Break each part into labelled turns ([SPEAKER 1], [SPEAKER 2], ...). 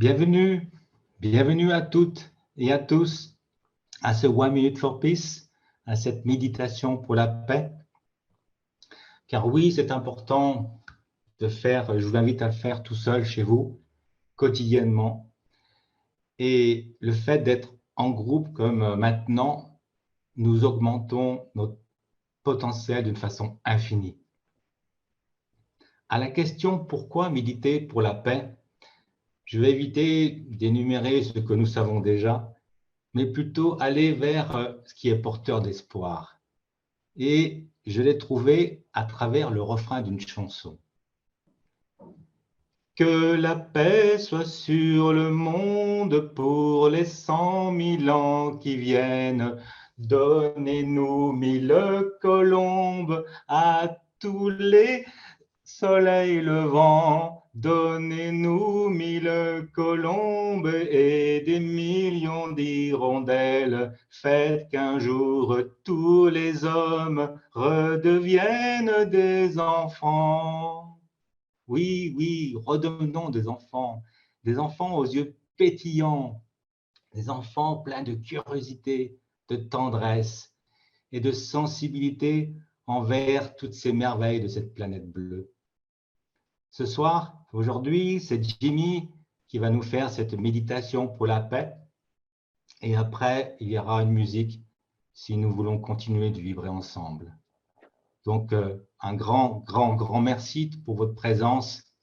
[SPEAKER 1] Bienvenue, bienvenue à toutes et à tous à ce One Minute for Peace, à cette méditation pour la paix. Car oui, c'est important de faire, je vous invite à le faire tout seul chez vous, quotidiennement. Et le fait d'être en groupe comme maintenant, nous augmentons notre potentiel d'une façon infinie. À la question « Pourquoi méditer pour la paix ?», je vais éviter d'énumérer ce que nous savons déjà, mais plutôt aller vers ce qui est porteur d'espoir. Et je l'ai trouvé à travers le refrain d'une chanson. Que la paix soit sur le monde pour les 100 000 ans qui viennent. Donnez-nous 1000 colombes à tous les soleils levants. Donnez-nous 1000 colombes et des millions d'hirondelles. Faites qu'un jour tous les hommes redeviennent des enfants. Oui, oui, redevenons des enfants aux yeux pétillants, des enfants pleins de curiosité, de tendresse et de sensibilité envers toutes ces merveilles de cette planète bleue. Ce soir, aujourd'hui, c'est Jimmy qui va nous faire cette méditation pour la paix. Et après, il y aura une musique si nous voulons continuer de vibrer ensemble. Donc, un grand merci pour votre présence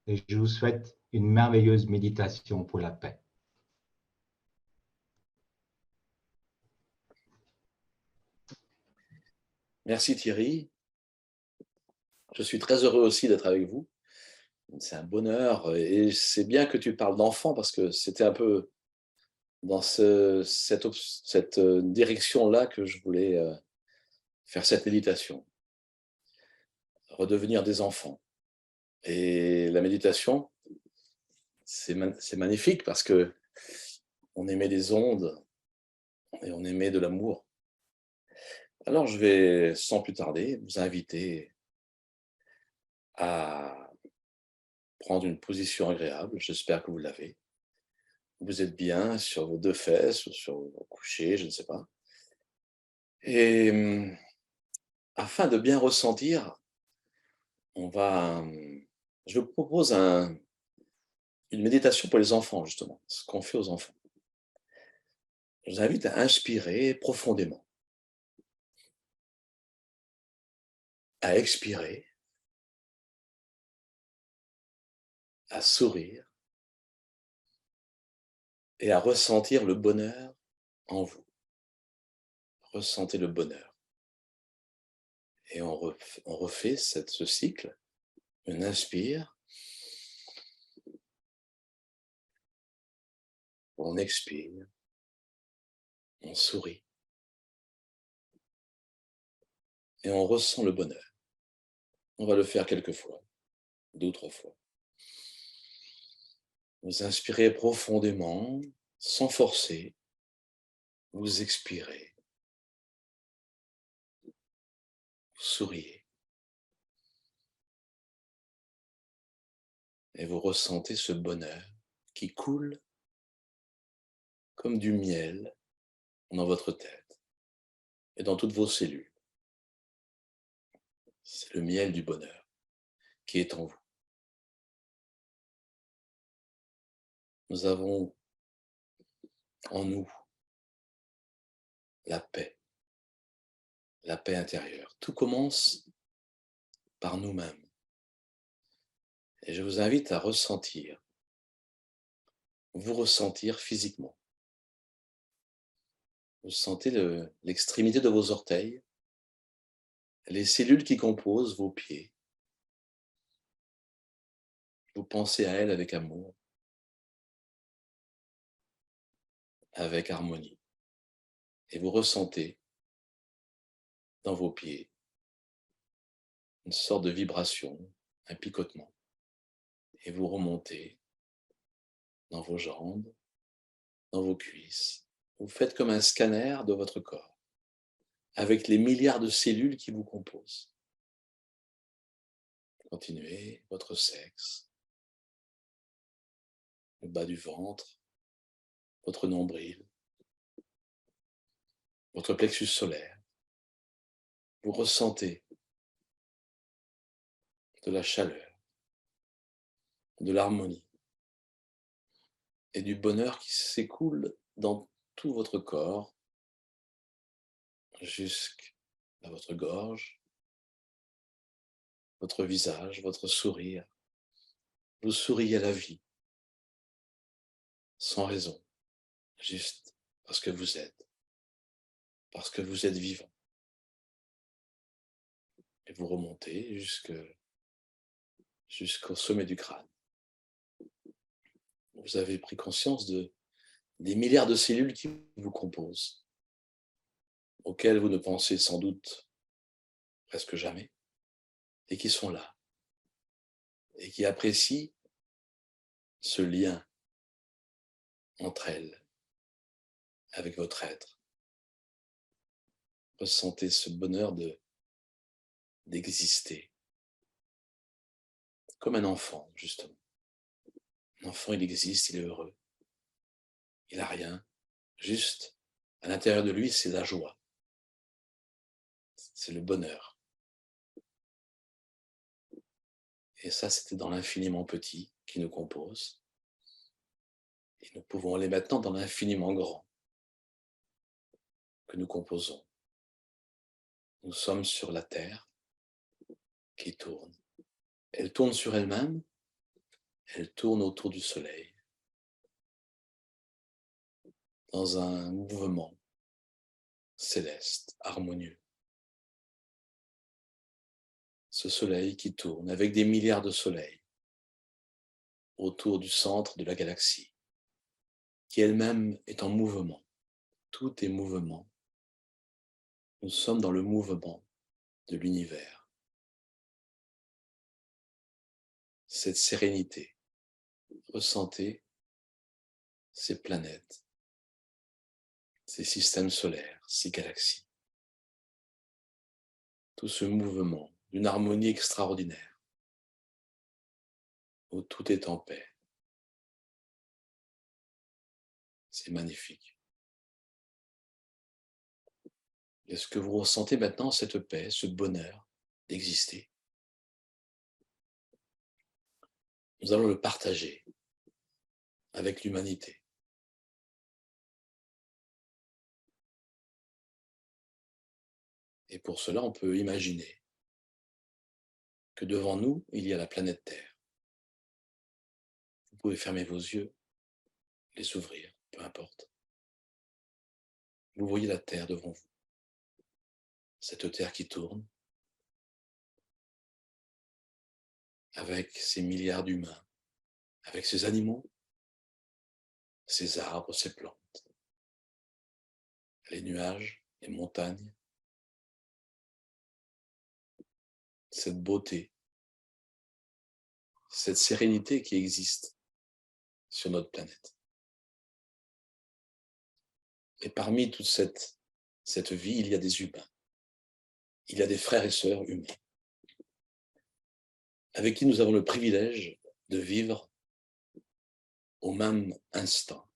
[SPEAKER 1] et je vous souhaite une merveilleuse méditation pour la paix.
[SPEAKER 2] Merci Thierry. Je suis très heureux aussi d'être avec vous. C'est un bonheur et c'est bien que tu parles d'enfants parce que c'était un peu dans cette direction-là que je voulais faire cette méditation. Redevenir des enfants. Et la méditation, c'est magnifique parce que on émet des ondes et on émet de l'amour. Alors je vais sans plus tarder vous inviter à prendre une position agréable. J'espère que vous l'avez. Vous êtes bien sur vos 2 fesses ou sur vos couchers, je ne sais pas. Et afin de bien ressentir, je vous propose une méditation pour les enfants justement, ce qu'on fait aux enfants. Je vous invite à inspirer profondément, à expirer, à sourire et à ressentir le bonheur en vous. Ressentez le bonheur. Et on refait ce cycle. On inspire, on expire, on sourit et on ressent le bonheur. On va le faire quelques fois, 2 ou 3 fois. Vous inspirez profondément, sans forcer. Vous expirez. Vous souriez. Et vous ressentez ce bonheur qui coule comme du miel dans votre tête et dans toutes vos cellules. C'est le miel du bonheur qui est en vous. Nous avons en nous la paix intérieure. Tout commence par nous-mêmes. Et je vous invite à vous ressentir physiquement. Vous sentez l'extrémité de vos orteils, les cellules qui composent vos pieds. Vous pensez à elles avec amour, avec harmonie. Et vous ressentez dans vos pieds une sorte de vibration, un picotement. Et vous remontez dans vos jambes, dans vos cuisses. Vous faites comme un scanner de votre corps, avec les milliards de cellules qui vous composent. Continuez votre sexe, le bas du ventre, votre nombril, votre plexus solaire. Vous ressentez de la chaleur, de l'harmonie et du bonheur qui s'écoule dans tout votre corps, jusqu'à votre gorge, votre visage, votre sourire. Vous souriez à la vie, sans raison, juste parce que vous êtes vivant. Et vous remontez jusqu'au sommet du crâne. Vous avez pris conscience des milliards de cellules qui vous composent, auxquelles vous ne pensez sans doute presque jamais, et qui sont là, et qui apprécient ce lien entre elles, avec votre être. Ressentez ce bonheur d'exister, comme un enfant, justement. Un enfant, il existe, il est heureux. Il n'a rien, juste à l'intérieur de lui, c'est la joie. C'est le bonheur. Et ça, c'était dans l'infiniment petit qui nous compose. Et nous pouvons aller maintenant dans l'infiniment grand que nous composons. Nous sommes sur la Terre qui tourne. Elle tourne sur elle-même, elle tourne autour du Soleil, dans un mouvement céleste, harmonieux. Ce Soleil qui tourne avec des milliards de soleils autour du centre de la galaxie, qui elle-même est en mouvement. Tout est mouvement. Nous sommes dans le mouvement de l'univers. Cette sérénité, ressentez ces planètes, ces systèmes solaires, ces galaxies. Tout ce mouvement d'une harmonie extraordinaire, où tout est en paix. C'est magnifique. Est-ce que vous ressentez maintenant cette paix, ce bonheur d'exister? Nous allons le partager avec l'humanité. Et pour cela, on peut imaginer que devant nous, il y a la planète Terre. Vous pouvez fermer vos yeux, les ouvrir, peu importe. Vous voyez la Terre devant vous. Cette Terre qui tourne, avec ces milliards d'humains, avec ces animaux, ces arbres, ces plantes, les nuages, les montagnes, cette beauté, cette sérénité qui existe sur notre planète. Et parmi toute cette vie, il y a des humains. Il y a des frères et sœurs humains avec qui nous avons le privilège de vivre au même instant,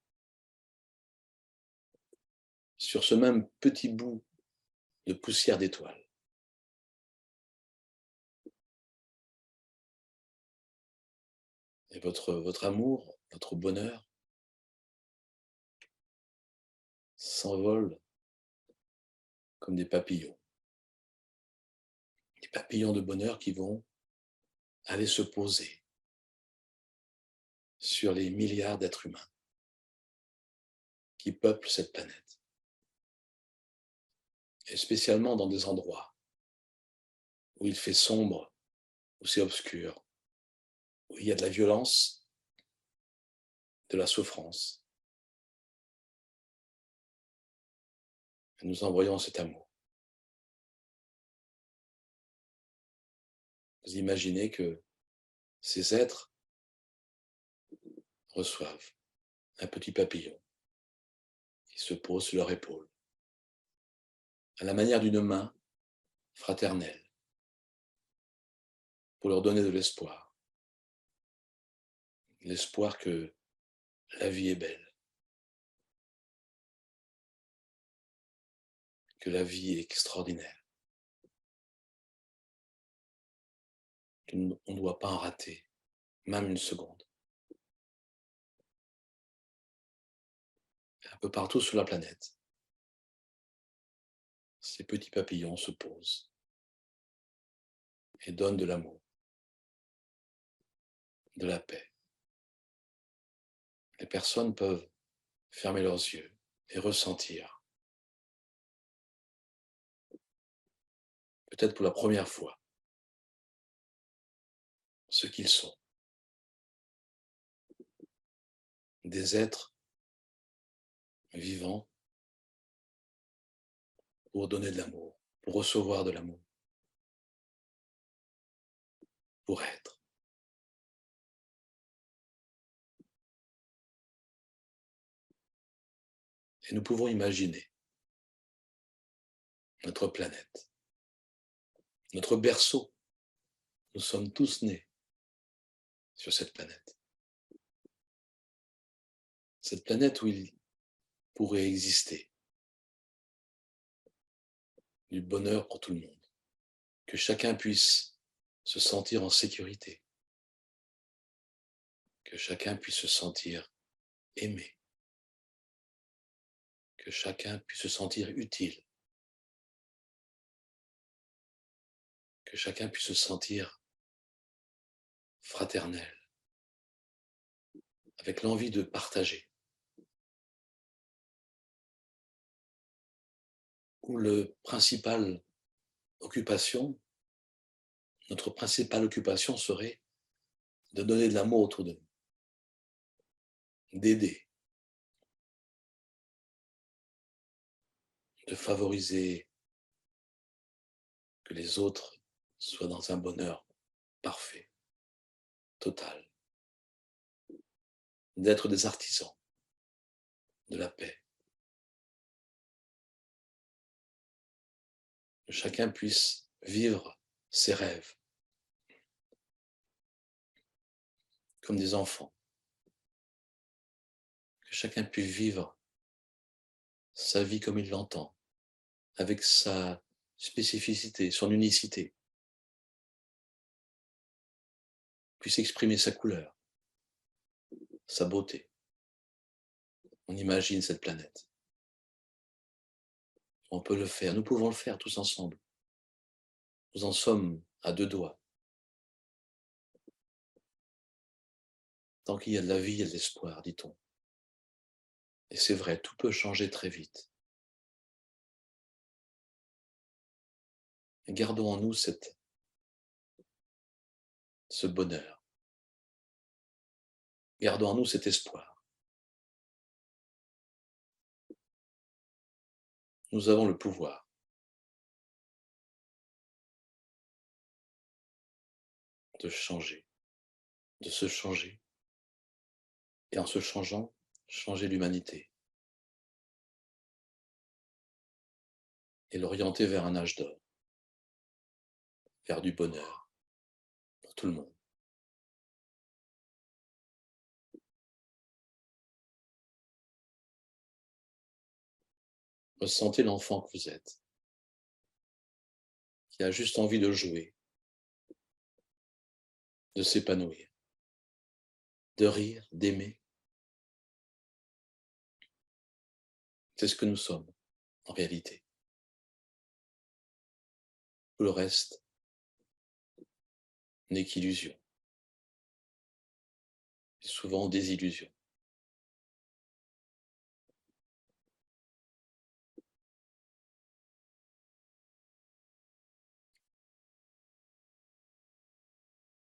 [SPEAKER 2] sur ce même petit bout de poussière d'étoiles. Et votre amour, votre bonheur s'envole comme des papillons de bonheur qui vont aller se poser sur les milliards d'êtres humains qui peuplent cette planète, et spécialement dans des endroits où il fait sombre, où c'est obscur, où il y a de la violence, de la souffrance. Et nous envoyons cet amour. Vous imaginez que ces êtres reçoivent un petit papillon qui se pose sur leur épaule, à la manière d'une main fraternelle, pour leur donner de l'espoir. L'espoir que la vie est belle, que la vie est extraordinaire, qu'on ne doit pas en rater, même une seconde. Un peu partout sur la planète, ces petits papillons se posent et donnent de l'amour, de la paix. Les personnes peuvent fermer leurs yeux et ressentir, peut-être pour la première fois, ce qu'ils sont. Des êtres vivants pour donner de l'amour, pour recevoir de l'amour, pour être. Et nous pouvons imaginer notre planète, notre berceau. Nous sommes tous nés sur cette planète. Cette planète où il pourrait exister du bonheur pour tout le monde, que chacun puisse se sentir en sécurité, que chacun puisse se sentir aimé, que chacun puisse se sentir utile, que chacun puisse se sentir fraternel, avec l'envie de partager, où notre principale occupation serait de donner de l'amour autour de nous, d'aider, de favoriser que les autres soient dans un bonheur parfait, total, d'être des artisans de la paix, que chacun puisse vivre ses rêves comme des enfants, que chacun puisse vivre sa vie comme il l'entend, avec sa spécificité, son unicité, puisse exprimer sa couleur, sa beauté. On imagine cette planète. On peut le faire, nous pouvons le faire tous ensemble. Nous en sommes à 2 doigts. Tant qu'il y a de la vie, il y a de l'espoir, dit-on. Et c'est vrai, tout peut changer très vite. Et gardons en nous ce bonheur. Gardons en nous cet espoir. Nous avons le pouvoir de changer, de se changer. Et en se changeant, changer l'humanité. Et l'orienter vers un âge d'or, vers du bonheur pour tout le monde. Ressentez l'enfant que vous êtes, qui a juste envie de jouer, de s'épanouir, de rire, d'aimer. C'est ce que nous sommes, en réalité. Tout le reste n'est qu'illusion, et souvent désillusion.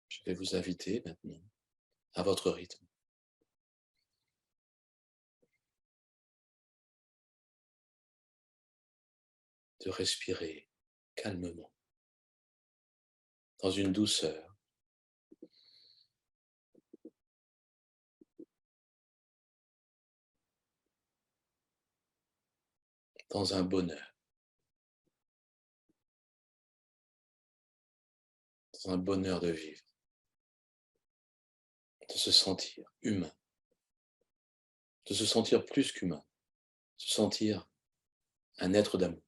[SPEAKER 2] Je vais vous inviter maintenant, à votre rythme, de respirer calmement, dans une douceur, dans un bonheur, dans un bonheur de vivre, de se sentir humain. de se sentir plus qu'humain, se sentir un être d'amour.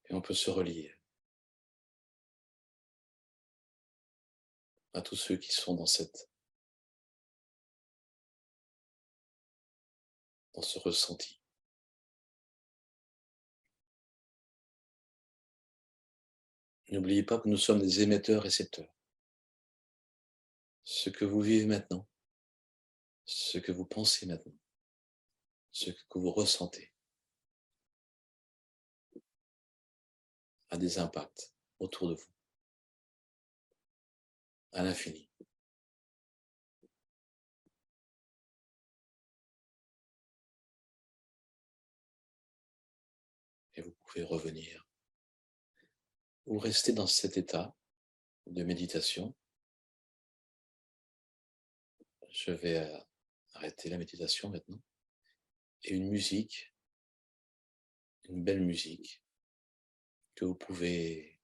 [SPEAKER 2] Et on peut se relier à tous ceux qui sont dans ce ressenti. N'oubliez pas que nous sommes des émetteurs-récepteurs. Ce que vous vivez maintenant, ce que vous pensez maintenant, ce que vous ressentez a des impacts autour de vous, à l'infini. Et vous pouvez revenir ou rester dans cet état de méditation. Je vais arrêter la méditation maintenant. Et une musique, une belle musique, que vous pouvez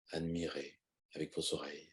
[SPEAKER 2] admirer avec vos oreilles.